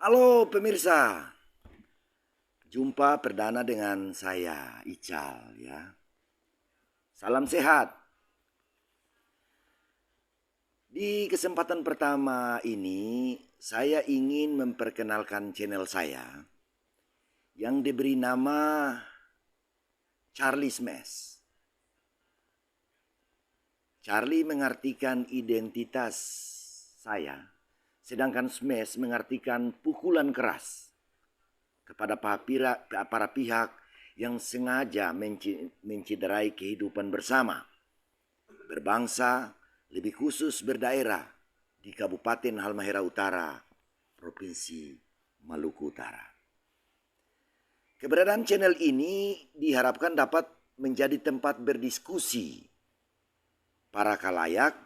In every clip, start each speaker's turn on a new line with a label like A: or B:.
A: Halo pemirsa, jumpa perdana dengan saya Ical ya. Salam sehat. Di kesempatan pertama ini saya ingin memperkenalkan channel saya yang diberi nama Charlie Smash. Charlie mengartikan identitas saya, sedangkan Smash mengartikan pukulan keras kepada para pihak yang sengaja menciderai kehidupan bersama, berbangsa, lebih khusus berdaerah di Kabupaten Halmahera Utara, Provinsi Maluku Utara. Keberadaan channel ini diharapkan dapat menjadi tempat berdiskusi para khalayak,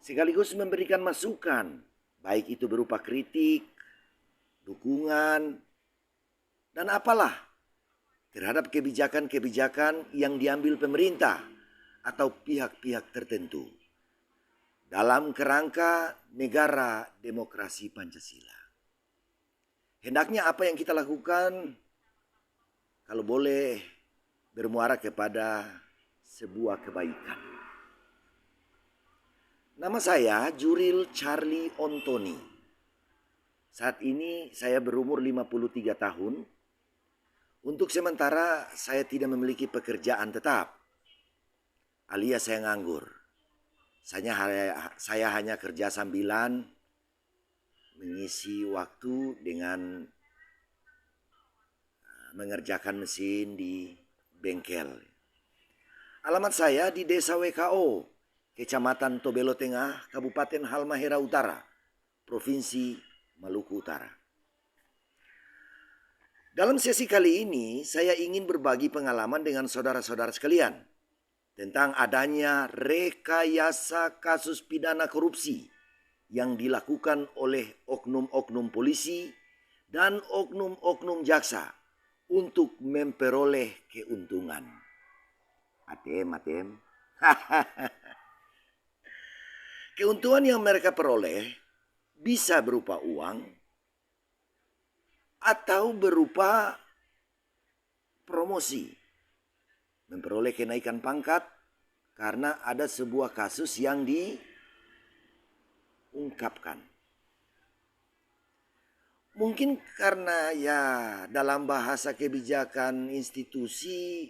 A: sekaligus memberikan masukan, baik itu berupa kritik, dukungan, dan apalah terhadap kebijakan-kebijakan yang diambil pemerintah atau pihak-pihak tertentu dalam kerangka negara demokrasi Pancasila. Hendaknya apa yang kita lakukan kalau boleh bermuara kepada sebuah kebaikan. Nama saya Juril Charlie Ontoni. Saat ini saya berumur 53 tahun. Untuk sementara saya tidak memiliki pekerjaan tetap, alias saya nganggur. Saya hanya kerja sambilan mengisi waktu dengan mengerjakan mesin di bengkel. Alamat saya di Desa WKO, Kecamatan Tobelo Tengah, Kabupaten Halmahera Utara, Provinsi Maluku Utara. Dalam sesi kali ini, saya ingin berbagi pengalaman dengan saudara-saudara sekalian tentang adanya rekayasa kasus pidana korupsi yang dilakukan oleh oknum-oknum polisi dan oknum-oknum jaksa untuk memperoleh keuntungan. Atem. Keuntungan yang mereka peroleh bisa berupa uang atau berupa promosi, memperoleh kenaikan pangkat karena ada sebuah kasus yang diungkapkan. Mungkin karena ya dalam bahasa kebijakan institusi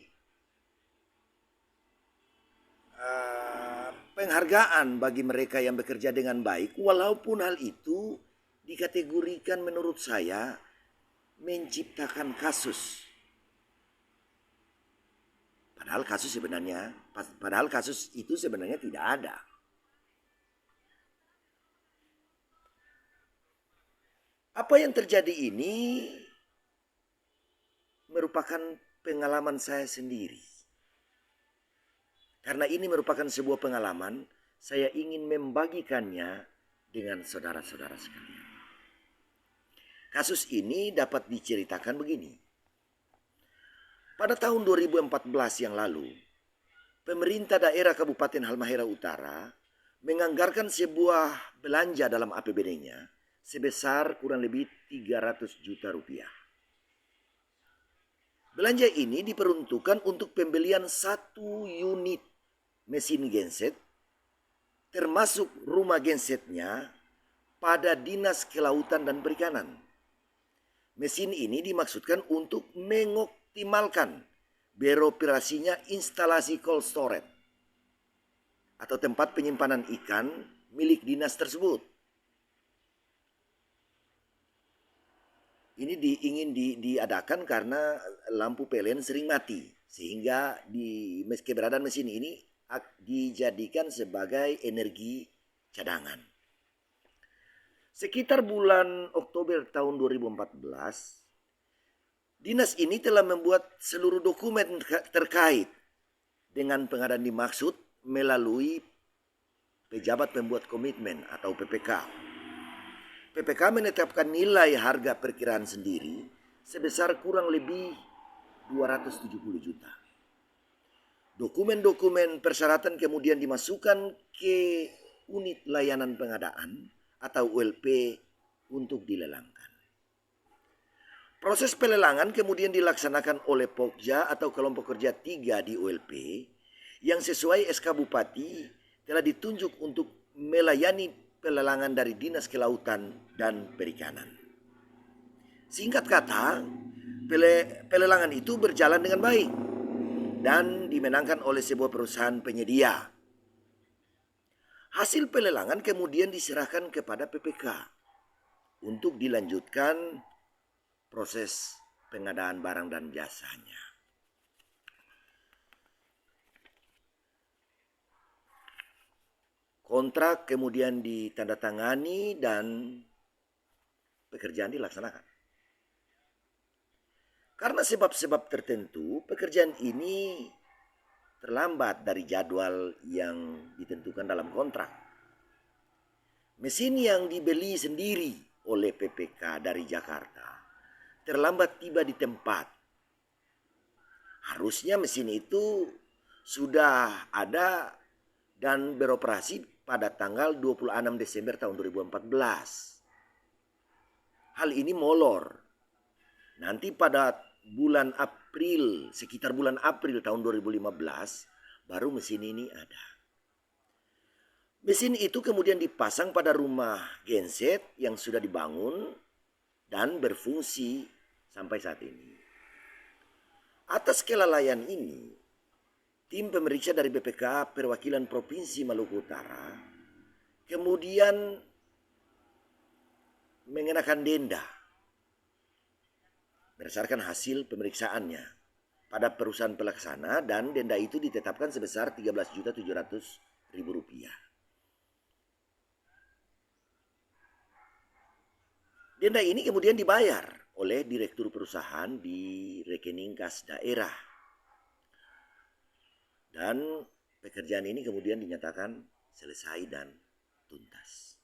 A: penghargaan bagi mereka yang bekerja dengan baik, walaupun hal itu dikategorikan menurut saya menciptakan kasus. Padahal kasus itu sebenarnya tidak ada. Apa yang terjadi ini merupakan pengalaman saya sendiri. Karena ini merupakan sebuah pengalaman, saya ingin membagikannya dengan saudara-saudara sekalian. Kasus ini dapat diceritakan begini. Pada tahun 2014 yang lalu, pemerintah daerah Kabupaten Halmahera Utara menganggarkan sebuah belanja dalam APBD-nya sebesar kurang lebih 300 juta rupiah. Belanja ini diperuntukkan untuk pembelian 1 unit mesin genset, termasuk rumah gensetnya pada Dinas Kelautan dan Perikanan. Mesin ini dimaksudkan untuk mengoptimalkan beroperasinya instalasi cold storage atau tempat penyimpanan ikan milik dinas tersebut. Ini ingin diadakan karena lampu PLN sering mati, sehingga keberadaan mesin ini dijadikan sebagai energi cadangan. Sekitar bulan Oktober tahun 2014, dinas ini telah membuat seluruh dokumen terkait dengan pengadaan dimaksud melalui pejabat pembuat komitmen atau PPK. PPK menetapkan nilai harga perkiraan sendiri sebesar kurang lebih 270 juta. Dokumen-dokumen persyaratan kemudian dimasukkan ke unit layanan pengadaan atau ULP untuk dilelangkan. Proses pelelangan kemudian dilaksanakan oleh Pokja atau kelompok kerja 3 di ULP yang sesuai SK Bupati telah ditunjuk untuk melayani pelelangan dari Dinas Kelautan dan Perikanan. Singkat kata, pelelangan itu berjalan dengan baik dan dimenangkan oleh sebuah perusahaan penyedia. Hasil pelelangan kemudian diserahkan kepada PPK untuk dilanjutkan proses pengadaan barang dan jasanya. Kontrak kemudian ditandatangani dan pekerjaan dilaksanakan. Karena sebab-sebab tertentu, pekerjaan ini terlambat dari jadwal yang ditentukan dalam kontrak. Mesin yang dibeli sendiri oleh PPK dari Jakarta terlambat tiba di tempat. Harusnya mesin itu sudah ada dan beroperasi pada tanggal 26 Desember tahun 2014. Hal ini molor. Nanti pada bulan April, sekitar bulan April tahun 2015, baru mesin ini ada. Mesin itu kemudian dipasang pada rumah genset yang sudah dibangun dan berfungsi sampai saat ini. Atas kelalaian ini, tim pemeriksa dari BPK Perwakilan Provinsi Maluku Utara kemudian mengenakan denda berdasarkan hasil pemeriksaannya pada perusahaan pelaksana, dan denda itu ditetapkan sebesar Rp13.700.000. Denda ini kemudian dibayar oleh direktur perusahaan di rekening kas daerah. Dan pekerjaan ini kemudian dinyatakan selesai dan tuntas.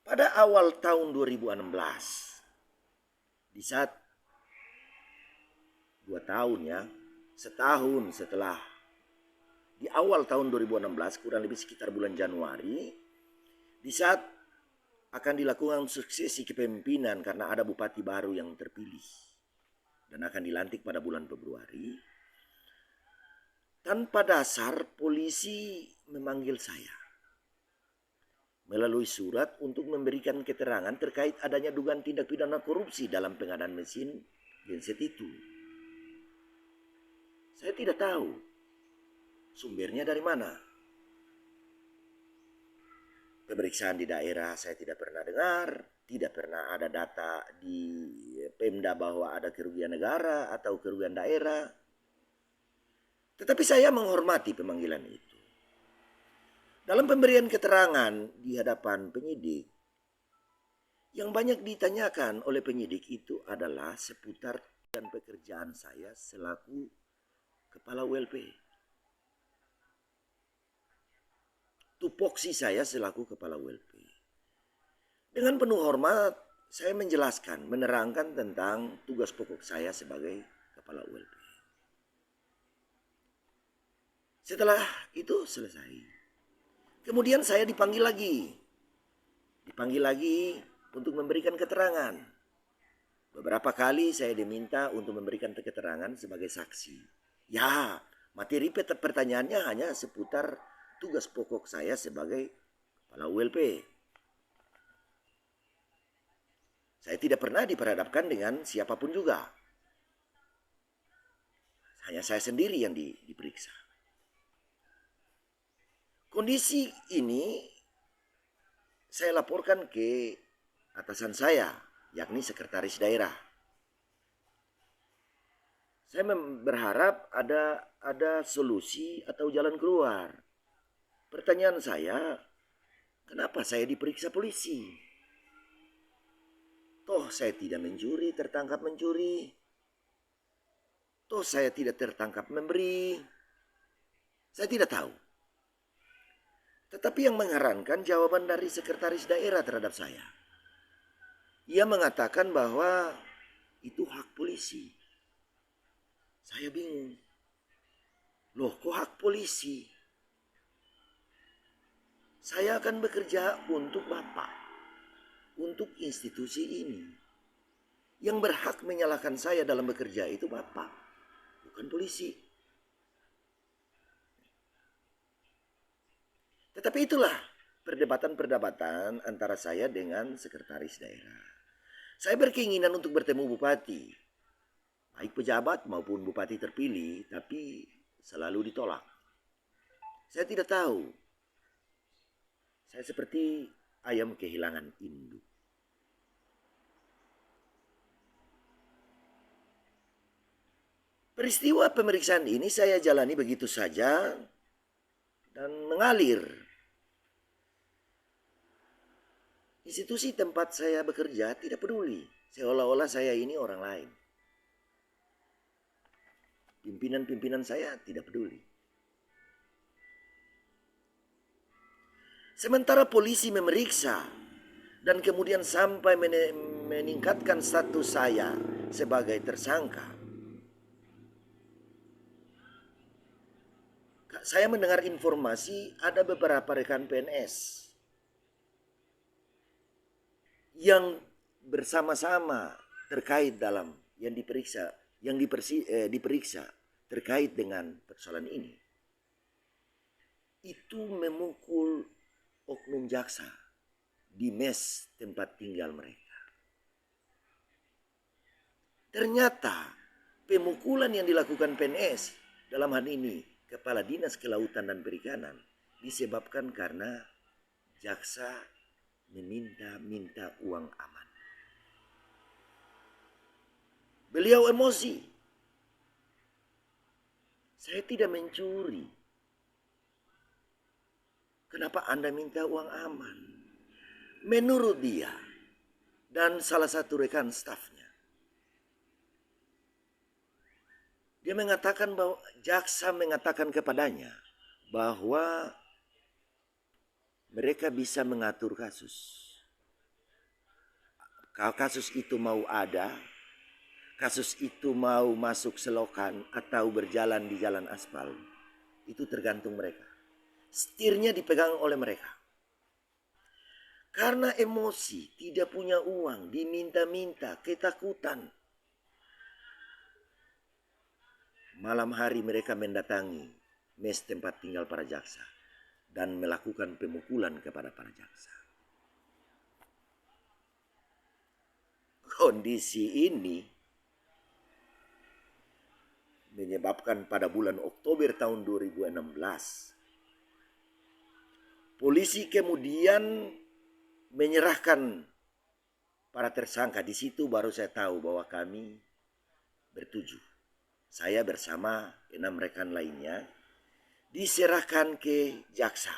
A: Pada awal tahun 2016, di saat 2 tahun ya, setahun setelah di awal tahun 2016, kurang lebih sekitar bulan Januari, di saat akan dilakukan suksesi kepemimpinan karena ada bupati baru yang terpilih dan akan dilantik pada bulan Februari, tanpa dasar polisi memanggil saya melalui surat untuk memberikan keterangan terkait adanya dugaan tindak pidana korupsi dalam pengadaan mesin genset itu. Saya tidak tahu sumbernya dari mana. Pemeriksaan di daerah saya tidak pernah dengar, tidak pernah ada data di Pemda bahwa ada kerugian negara atau kerugian daerah. Tetapi saya menghormati pemanggilan itu. Dalam pemberian keterangan di hadapan penyidik, yang banyak ditanyakan oleh penyidik itu adalah seputar dan pekerjaan saya selaku kepala ULP. Tupoksi saya selaku kepala ULP. Dengan penuh hormat, saya menjelaskan, menerangkan tentang tugas pokok saya sebagai kepala ULP. Setelah itu selesai. Kemudian saya dipanggil lagi untuk memberikan keterangan. Beberapa kali saya diminta untuk memberikan keterangan sebagai saksi. Ya, materi pertanyaannya hanya seputar tugas pokok saya sebagai kepala ULP. Saya tidak pernah diperhadapkan dengan siapapun juga. Hanya saya sendiri yang diperiksa. Kondisi ini saya laporkan ke atasan saya, yakni sekretaris daerah. Saya berharap ada solusi atau jalan keluar. Pertanyaan saya, kenapa saya diperiksa polisi? Toh saya tidak mencuri, tertangkap mencuri. Toh saya tidak tertangkap memberi. Saya tidak tahu. Tetapi yang mengherankan jawaban dari sekretaris daerah terhadap saya. Ia mengatakan bahwa itu hak polisi. Saya bingung. Loh, kok hak polisi? Saya akan bekerja untuk Bapak. untuk institusi ini. Yang berhak menyalahkan saya dalam bekerja itu Bapak, bukan polisi. Tetapi itulah perdebatan-perdebatan antara saya dengan sekretaris daerah. Saya berkeinginan untuk bertemu bupati, baik pejabat maupun bupati terpilih, tapi selalu ditolak. Saya tidak tahu. Saya seperti ayam kehilangan induk. Peristiwa pemeriksaan ini saya jalani begitu saja dan mengalir. Institusi tempat saya bekerja tidak peduli, seolah-olah saya ini orang lain. Pimpinan-pimpinan saya tidak peduli. Sementara polisi memeriksa dan kemudian sampai meningkatkan status saya sebagai tersangka. Saya mendengar informasi ada beberapa rekan PNS yang bersama-sama terkait dalam yang diperiksa, diperiksa terkait dengan persoalan ini. Itu memukul oknum jaksa di mes tempat tinggal mereka. Ternyata pemukulan yang dilakukan PNS dalam hal ini Kepala Dinas Kelautan dan Perikanan disebabkan karena jaksa meminta uang aman. Beliau emosi. Saya tidak mencuri. Kenapa Anda minta uang aman? Menurut dia dan salah satu rekan stafnya, dia mengatakan bahwa jaksa mengatakan kepadanya bahwa mereka bisa mengatur kasus. Kalau kasus itu mau ada, kasus itu mau masuk selokan atau berjalan di jalan aspal, itu tergantung mereka. Setirnya dipegang oleh mereka. Karena emosi, tidak punya uang, diminta-minta, ketakutan. Malam hari mereka mendatangi mes tempat tinggal para jaksa dan melakukan pemukulan kepada para jaksa. Kondisi ini menyebabkan pada bulan Oktober tahun 2016, polisi kemudian menyerahkan para tersangka. Di situ baru saya tahu bahwa kami bertujuh. Saya bersama 6 rekan lainnya diserahkan ke jaksa.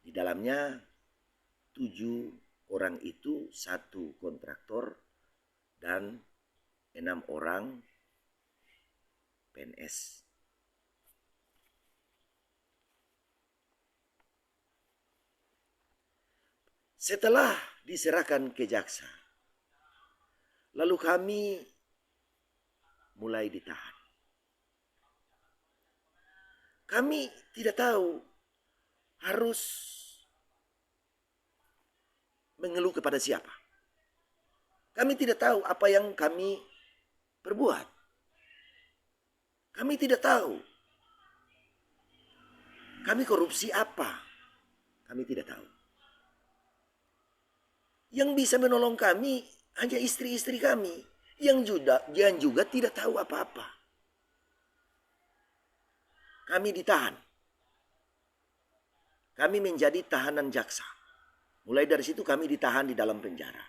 A: Di dalamnya 7 orang itu 1 kontraktor dan 6 orang PNS. Setelah diserahkan ke jaksa, lalu kami mulai ditahan. Kami tidak tahu harus mengeluh kepada siapa. Kami tidak tahu apa yang kami perbuat. Kami tidak tahu. Kami korupsi apa? Kami tidak tahu. Yang bisa menolong kami hanya istri-istri kami yang juga tidak tahu apa-apa. Kami ditahan. Kami menjadi tahanan jaksa. Mulai dari situ kami ditahan di dalam penjara.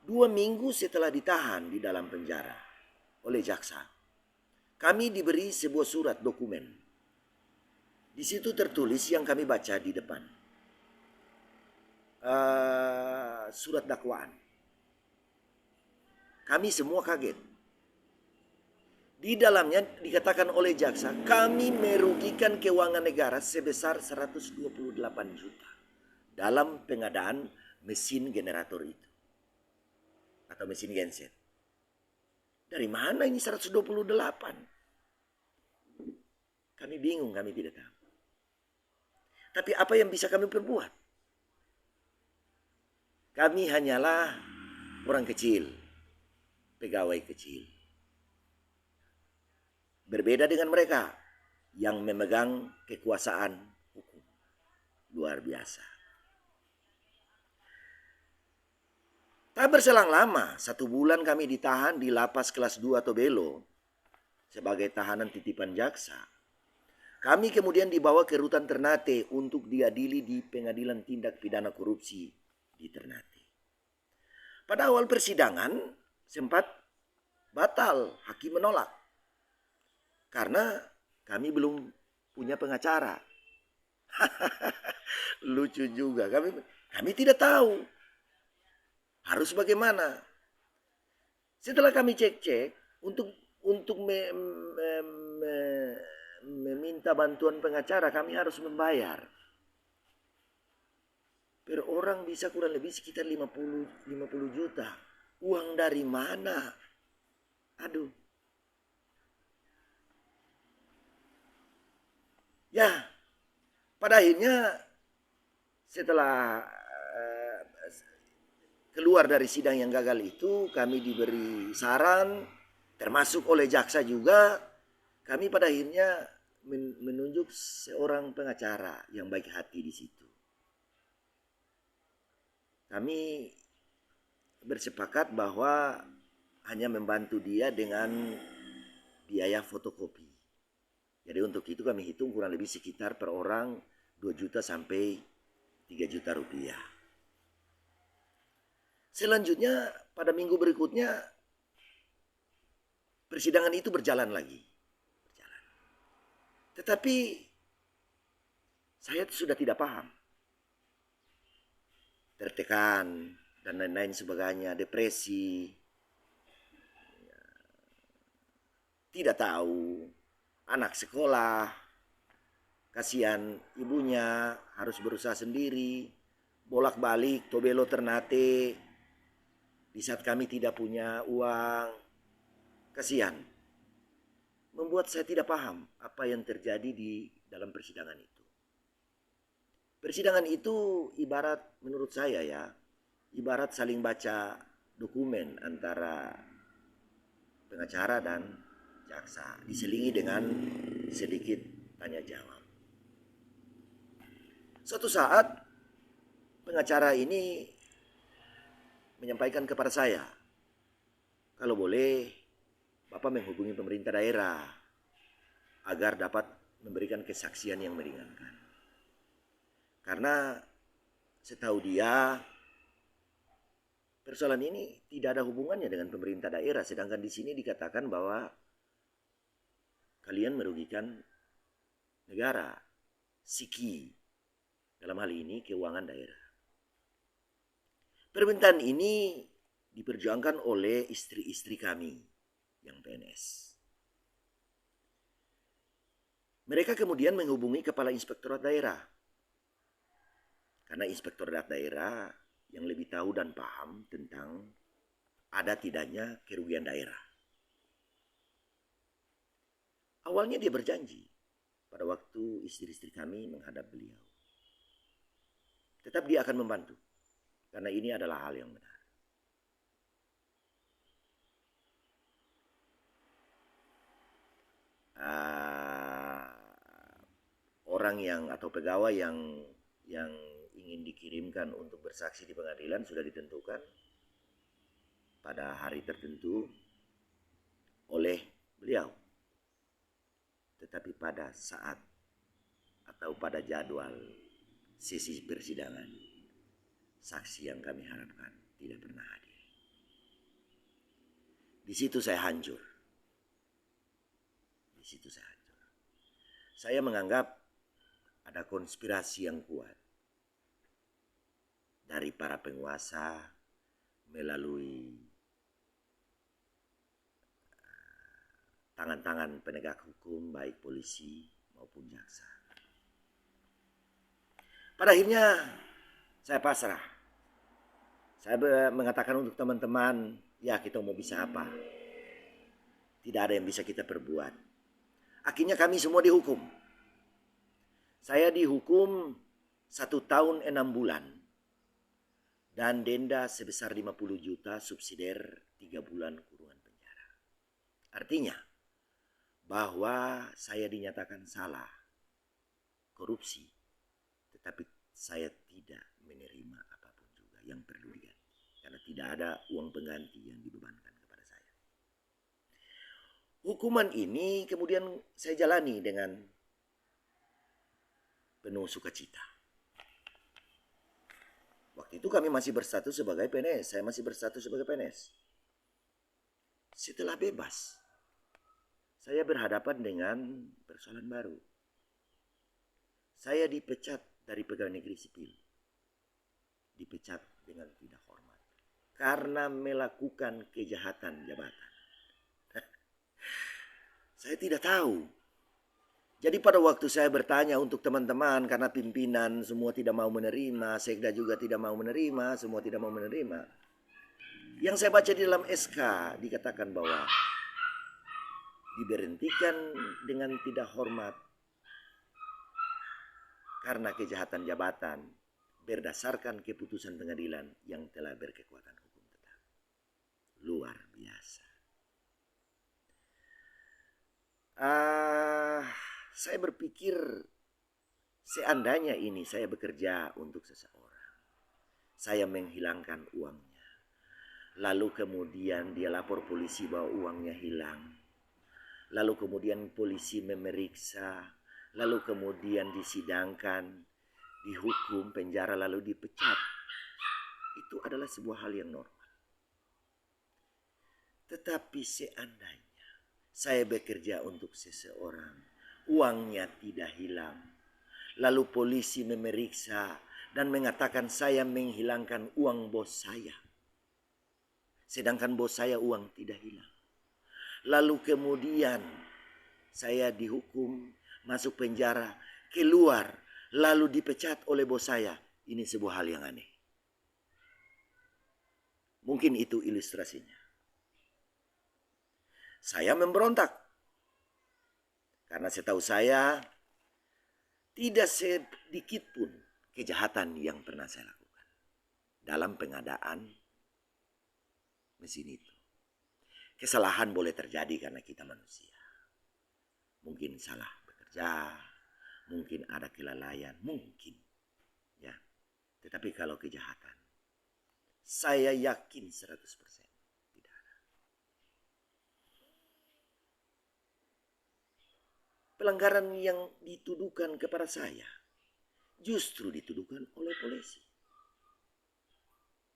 A: 2 minggu setelah ditahan di dalam penjara oleh jaksa, kami diberi sebuah surat dokumen. Di situ tertulis yang kami baca di depan. Surat dakwaan. Kami semua kaget. Di dalamnya dikatakan oleh jaksa, kami merugikan keuangan negara sebesar 128 juta dalam pengadaan mesin generator itu atau mesin genset. Dari mana ini 128? Kami bingung, kami tidak tahu. Tapi apa yang bisa kami perbuat? Kami hanyalah orang kecil, pegawai kecil. Berbeda dengan mereka yang memegang kekuasaan hukum. Luar biasa. Tak berselang lama, 1 bulan kami ditahan di lapas kelas 2 Tobelo sebagai tahanan titipan jaksa. Kami kemudian dibawa ke rutan Ternate untuk diadili di Pengadilan Tindak Pidana Korupsi di Ternate. Pada awal persidangan sempat batal, hakim menolak. Karena kami belum punya pengacara. Lucu juga, kami tidak tahu harus bagaimana. Setelah kami cek-cek untuk meminta bantuan pengacara, kami harus membayar. Per orang bisa kurang lebih sekitar 50 juta. Uang dari mana? Aduh. Ya, pada akhirnya setelah keluar dari sidang yang gagal itu, kami diberi saran, termasuk oleh jaksa juga, kami pada akhirnya menunjuk seorang pengacara yang baik hati di situ. Kami bersepakat bahwa hanya membantu dia dengan biaya fotokopi. Jadi untuk itu kami hitung kurang lebih sekitar per orang 2 juta sampai 3 juta rupiah. Selanjutnya pada minggu berikutnya persidangan itu berjalan lagi. Tetapi saya sudah tidak paham. Tertekan dan lain-lain sebagainya, depresi, tidak tahu, anak sekolah, kasihan ibunya harus berusaha sendiri, bolak-balik Tobelo Ternate, di saat kami tidak punya uang, kasihan. Membuat saya tidak paham apa yang terjadi di dalam persidangan itu. Persidangan itu ibarat menurut saya ya, ibarat saling baca dokumen antara pengacara dan jaksa, diselingi dengan sedikit tanya jawab. Suatu saat pengacara ini menyampaikan kepada saya, kalau boleh Bapak menghubungi pemerintah daerah agar dapat memberikan kesaksian yang meringankan. Karena setahu dia persoalan ini tidak ada hubungannya dengan pemerintah daerah, sedangkan di sini dikatakan bahwa kalian merugikan negara, siki, dalam hal ini keuangan daerah. Permintaan ini diperjuangkan oleh istri-istri kami yang PNS. Mereka kemudian menghubungi Kepala Inspektorat Daerah. Karena Inspektorat Daerah yang lebih tahu dan paham tentang ada tidaknya kerugian daerah. Awalnya dia berjanji pada waktu istri-istri kami menghadap beliau. Tetap dia akan membantu. Karena ini adalah hal yang benar. Orang yang atau pegawai yang ingin dikirimkan untuk bersaksi di pengadilan sudah ditentukan pada hari tertentu oleh beliau. Tetapi pada saat atau pada jadwal sesi persidangan, saksi yang kami harapkan tidak pernah hadir. Di situ saya hancur. Saya menganggap ada konspirasi yang kuat dari para penguasa melalui tangan-tangan penegak hukum baik polisi maupun jaksa. Pada akhirnya saya pasrah. Saya mengatakan untuk teman-teman, ya kita mau bisa apa? Tidak ada yang bisa kita perbuat. Akhirnya kami semua dihukum. Saya dihukum 1 tahun 6 bulan dan denda sebesar 50 juta subsidiar 3 bulan kurungan penjara. Artinya bahwa saya dinyatakan salah korupsi, tetapi saya tidak menerima apapun juga yang perlu diganti, karena tidak ada uang pengganti yang dibebankan kepada saya. Hukuman ini kemudian saya jalani dengan penuh sukacita. Waktu itu kami masih berstatus sebagai PNS, saya masih berstatus sebagai PNS. Setelah bebas, saya berhadapan dengan persoalan baru. Saya dipecat dari pegawai negeri sipil. Dipecat dengan tidak hormat karena melakukan kejahatan jabatan. Saya tidak tahu. Jadi pada waktu saya bertanya untuk teman-teman, karena pimpinan semua tidak mau menerima, sekda juga tidak mau menerima, semua tidak mau menerima. Yang saya baca di dalam SK dikatakan bahwa diberhentikan dengan tidak hormat karena kejahatan jabatan berdasarkan keputusan pengadilan yang telah berkekuatan hukum tetap. Luar biasa. Saya berpikir seandainya ini saya bekerja untuk seseorang, saya menghilangkan uangnya, lalu kemudian dia lapor polisi bahwa uangnya hilang, lalu kemudian polisi memeriksa, lalu kemudian disidangkan, dihukum penjara lalu dipecat, itu adalah sebuah hal yang normal. Tetapi seandainya saya bekerja untuk seseorang, uangnya tidak hilang, lalu polisi memeriksa dan mengatakan saya menghilangkan uang bos saya, sedangkan bos saya uang tidak hilang. Lalu kemudian saya dihukum, masuk penjara, keluar, lalu dipecat oleh bos saya. Ini sebuah hal yang aneh. Mungkin itu ilustrasinya. Saya memberontak. Karena setahu saya tidak sedikit pun kejahatan yang pernah saya lakukan dalam pengadaan mesin itu. Kesalahan boleh terjadi karena kita manusia. Mungkin salah bekerja, mungkin ada kelalaian, mungkin. Ya. Tetapi kalau kejahatan, saya yakin 100%. Pelanggaran yang dituduhkan kepada saya justru dituduhkan oleh polisi,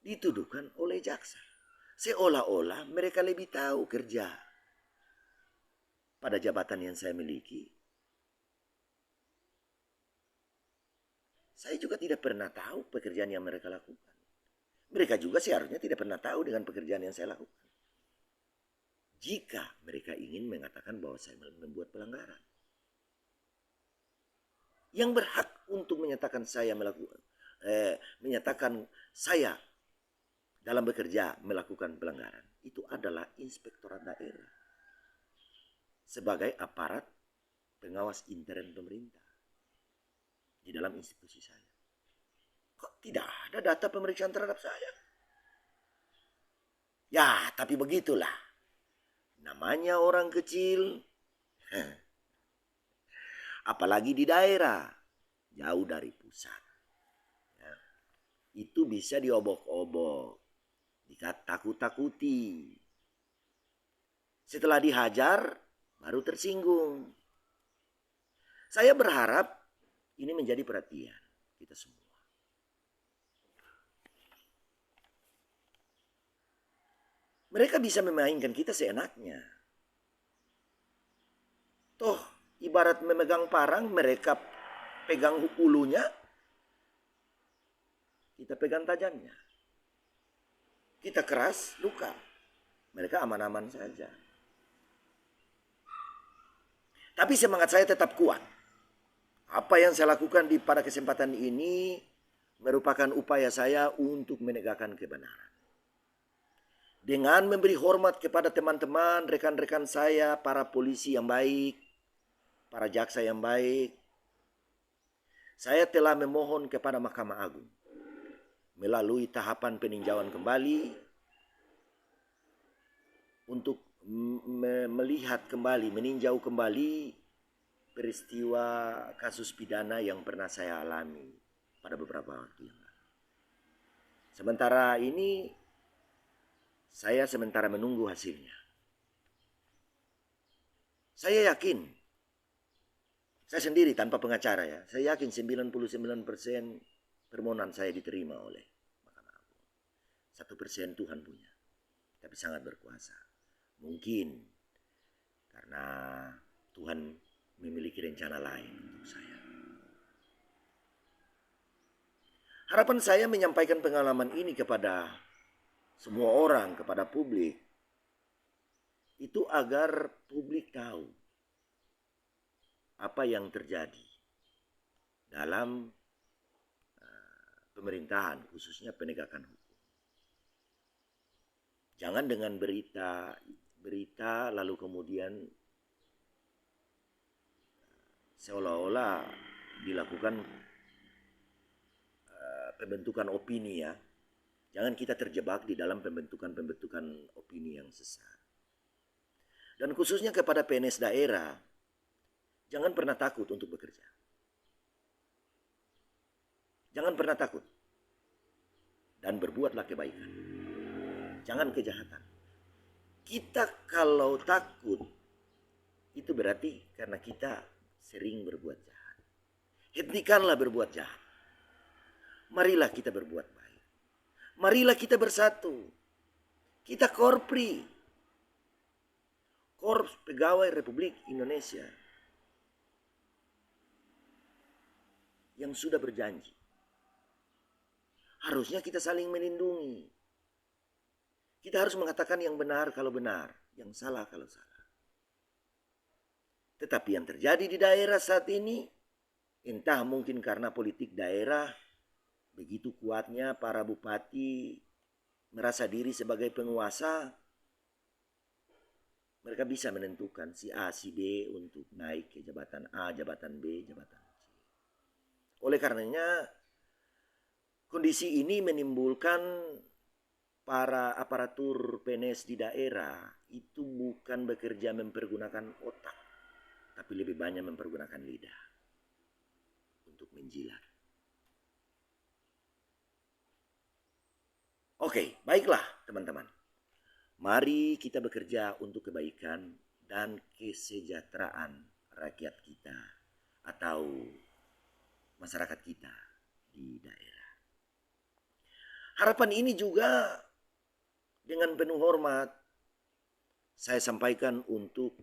A: dituduhkan oleh jaksa, seolah-olah mereka lebih tahu kerja pada jabatan yang saya miliki. Saya juga tidak pernah tahu pekerjaan yang mereka lakukan. Mereka juga seharusnya tidak pernah tahu dengan pekerjaan yang saya lakukan. Jika mereka ingin mengatakan bahwa saya membuat pelanggaran, yang berhak untuk menyatakan saya dalam bekerja melakukan pelanggaran itu adalah inspektorat daerah sebagai aparat pengawas intern pemerintah di dalam institusi saya. Kok tidak ada data pemeriksaan terhadap saya? Ya, tapi begitulah. Namanya orang kecil. Apalagi di daerah, jauh dari pusat. Ya. Itu bisa diobok-obok, ditakut-takuti. Setelah dihajar, baru tersinggung. Saya berharap ini menjadi perhatian kita semua. Mereka bisa memainkan kita seenaknya. Toh, ibarat memegang parang, mereka pegang ulunya, kita pegang tajamnya. Kita keras, luka. Mereka aman-aman saja. Tapi semangat saya tetap kuat. Apa yang saya lakukan pada kesempatan ini merupakan upaya saya untuk menegakkan kebenaran. Dengan memberi hormat kepada teman-teman, rekan-rekan saya, para polisi yang baik, para jaksa yang baik, saya telah memohon kepada Mahkamah Agung melalui tahapan peninjauan kembali untuk melihat kembali, meninjau kembali peristiwa kasus pidana yang pernah saya alami pada beberapa waktu yang lalu. Sementara ini, saya sementara menunggu hasilnya. Saya yakin, saya sendiri tanpa pengacara ya, saya yakin 99% permohonan saya diterima oleh Mahkamah Agung. 1% Tuhan punya, tapi sangat berkuasa. Mungkin karena Tuhan memiliki rencana lain untuk saya. Harapan saya menyampaikan pengalaman ini kepada semua orang, kepada publik, itu agar publik tahu apa yang terjadi dalam pemerintahan, khususnya penegakan hukum. Jangan dengan berita lalu kemudian seolah-olah dilakukan pembentukan opini ya. Jangan kita terjebak di dalam pembentukan opini yang sesat. Dan khususnya kepada PNS daerah, jangan pernah takut untuk bekerja. Jangan pernah takut. Dan berbuatlah kebaikan. Jangan kejahatan. Kita kalau takut, itu berarti karena kita sering berbuat jahat. Hentikanlah berbuat jahat. Marilah kita berbuat baik. Marilah kita bersatu. Kita Korpri, Korps Pegawai Republik Indonesia, yang sudah berjanji. Harusnya kita saling melindungi. Kita harus mengatakan yang benar kalau benar, yang salah kalau salah. Tetapi yang terjadi di daerah saat ini, entah mungkin karena politik daerah, begitu kuatnya para bupati merasa diri sebagai penguasa, mereka bisa menentukan si A, si B untuk naik ke jabatan A, jabatan B, jabatan C. Oleh karenanya, kondisi ini menimbulkan para aparatur PNS di daerah itu bukan bekerja mempergunakan otak, tapi lebih banyak mempergunakan lidah untuk menjilat. Oke, baiklah teman-teman. Mari kita bekerja untuk kebaikan dan kesejahteraan rakyat kita atau masyarakat kita di daerah. Harapan ini juga dengan penuh hormat saya sampaikan untuk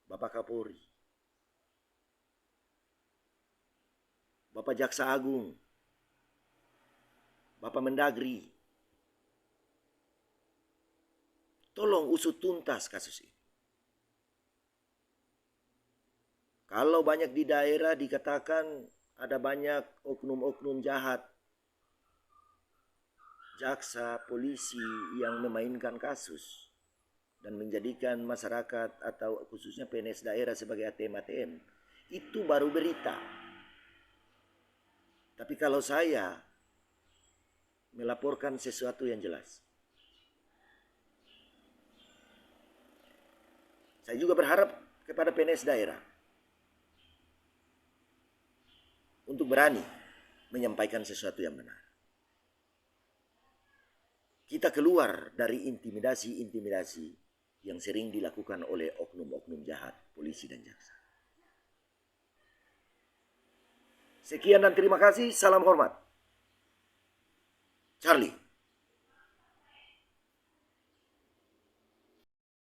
A: Bapak Kapolri, Bapak Jaksa Agung, Bapak Mendagri. Tolong usut tuntas kasus ini. Kalau banyak di daerah dikatakan ada banyak oknum-oknum jahat, jaksa, polisi yang memainkan kasus dan menjadikan masyarakat atau khususnya PNS daerah sebagai ATM-ATM, itu baru berita. Tapi kalau saya melaporkan sesuatu yang jelas, saya juga berharap kepada PNS daerah untuk berani menyampaikan sesuatu yang benar. Kita keluar dari intimidasi-intimidasi yang sering dilakukan oleh oknum-oknum jahat, polisi dan jaksa. Sekian dan terima kasih. Salam hormat. Charlie.